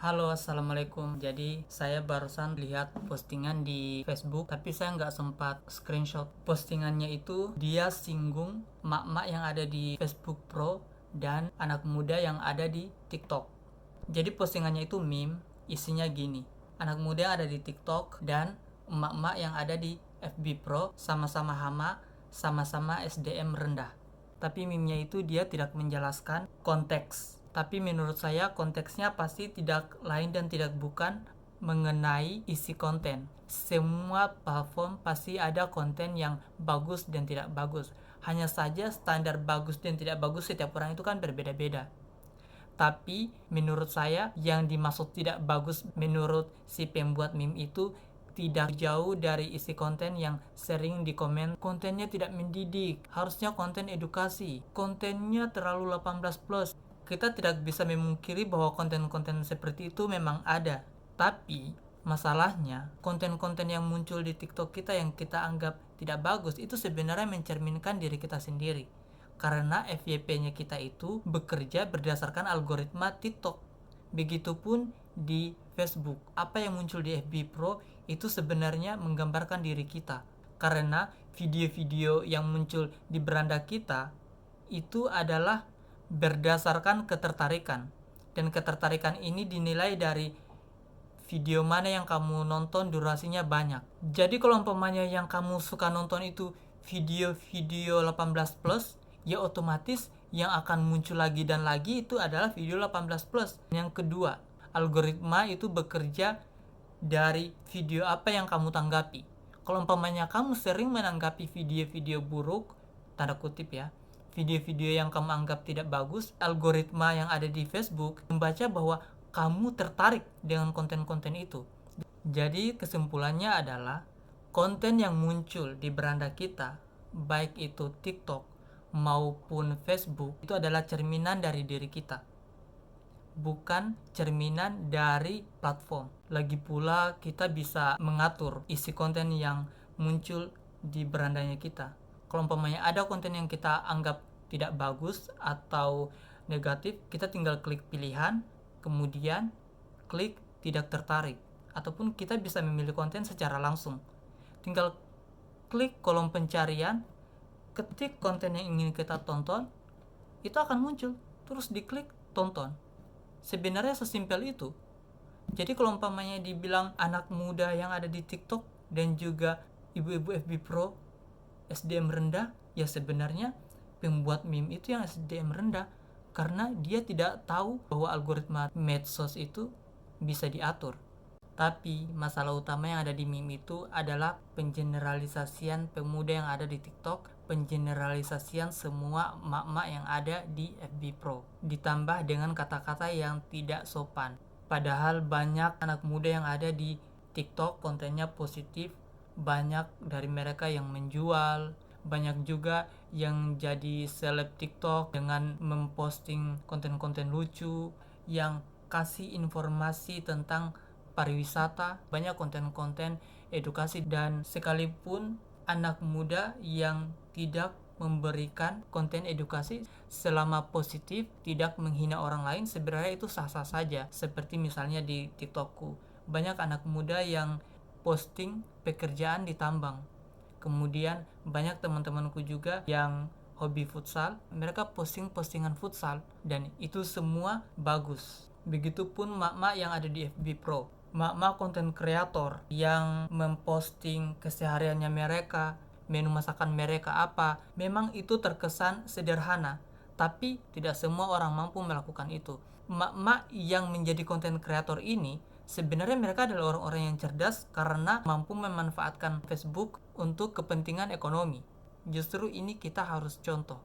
Halo, assalamualaikum. Jadi saya barusan lihat postingan di Facebook, tapi saya nggak sempat screenshot. Postingannya itu dia singgung mak-mak yang ada di Facebook Pro dan anak muda yang ada di TikTok. Jadi postingannya itu meme, isinya gini. Anak muda yang ada di TikTok dan emak-emak yang ada di FB Pro sama-sama hama, sama-sama SDM rendah. Tapi meme-nya itu dia tidak menjelaskan konteks. Tapi menurut saya konteksnya pasti tidak lain dan tidak bukan mengenai isi konten. Semua platform pasti ada konten yang bagus dan tidak bagus. Hanya saja standar bagus dan tidak bagus setiap orang itu kan berbeda-beda. Tapi menurut saya yang dimaksud tidak bagus menurut si pembuat meme itu tidak jauh dari isi konten yang sering dikomen. Kontennya tidak mendidik, harusnya konten edukasi, kontennya terlalu 18 plus. Kita tidak bisa memungkiri bahwa konten-konten seperti itu memang ada, tapi masalahnya konten-konten yang muncul di TikTok kita yang kita anggap tidak bagus itu sebenarnya mencerminkan diri kita sendiri, karena FYP-nya kita itu bekerja berdasarkan algoritma TikTok. Begitupun di Facebook, apa yang muncul di FB Pro itu sebenarnya menggambarkan diri kita, karena video-video yang muncul di beranda kita itu adalah berdasarkan ketertarikan, dan ketertarikan ini dinilai dari video mana yang kamu nonton durasinya banyak. Jadi kalau umpamanya yang kamu suka nonton itu video-video 18 plus, ya otomatis yang akan muncul lagi dan lagi itu adalah video 18 plus. Yang kedua, algoritma itu bekerja dari video apa yang kamu tanggapi. Kalau umpamanya kamu sering menanggapi video-video buruk, tanda kutip ya, video-video yang kamu anggap tidak bagus, algoritma yang ada di Facebook membaca bahwa kamu tertarik dengan konten-konten itu. Jadi kesimpulannya adalah konten yang muncul di beranda kita, baik itu TikTok maupun Facebook, itu adalah cerminan dari diri kita, bukan cerminan dari platform. Lagi pula kita bisa mengatur isi konten yang muncul di berandanya kita. Kalau umpamanya ada konten yang kita anggap tidak bagus atau negatif, kita tinggal klik pilihan, kemudian klik tidak tertarik, ataupun kita bisa memilih konten secara langsung. Tinggal klik kolom pencarian, ketik konten yang ingin kita tonton, itu akan muncul, terus diklik tonton. Sebenarnya sesimpel itu. Jadi kalau umpamanya dibilang anak muda yang ada di TikTok dan juga ibu-ibu FB Pro SDM rendah, ya sebenarnya pembuat meme itu yang SDM rendah, karena dia tidak tahu bahwa algoritma medsos itu bisa diatur. Tapi masalah utama yang ada di meme itu adalah pengeneralisasian pemuda yang ada di TikTok, pengeneralisasian semua emak-emak yang ada di FB Pro, ditambah dengan kata-kata yang tidak sopan. Padahal banyak anak muda yang ada di TikTok kontennya positif, banyak dari mereka yang menjual, banyak juga yang jadi seleb TikTok dengan memposting konten-konten lucu yang kasih informasi tentang pariwisata, banyak konten-konten edukasi. Dan sekalipun anak muda yang tidak memberikan konten edukasi selama positif, tidak menghina orang lain, sebenarnya itu sah-sah saja. Seperti misalnya di TikTokku, banyak anak muda yang posting pekerjaan di tambang. Kemudian banyak teman-temanku juga yang hobi futsal, mereka posting postingan futsal, dan itu semua bagus. Begitupun mak-mak yang ada di FB Pro, mak-mak konten kreator yang memposting kesehariannya mereka, menu masakan mereka apa, memang itu terkesan sederhana, tapi tidak semua orang mampu melakukan itu. Mak-mak yang menjadi konten kreator ini sebenarnya mereka adalah orang-orang yang cerdas karena mampu memanfaatkan Facebook untuk kepentingan ekonomi. Justru ini kita harus contoh.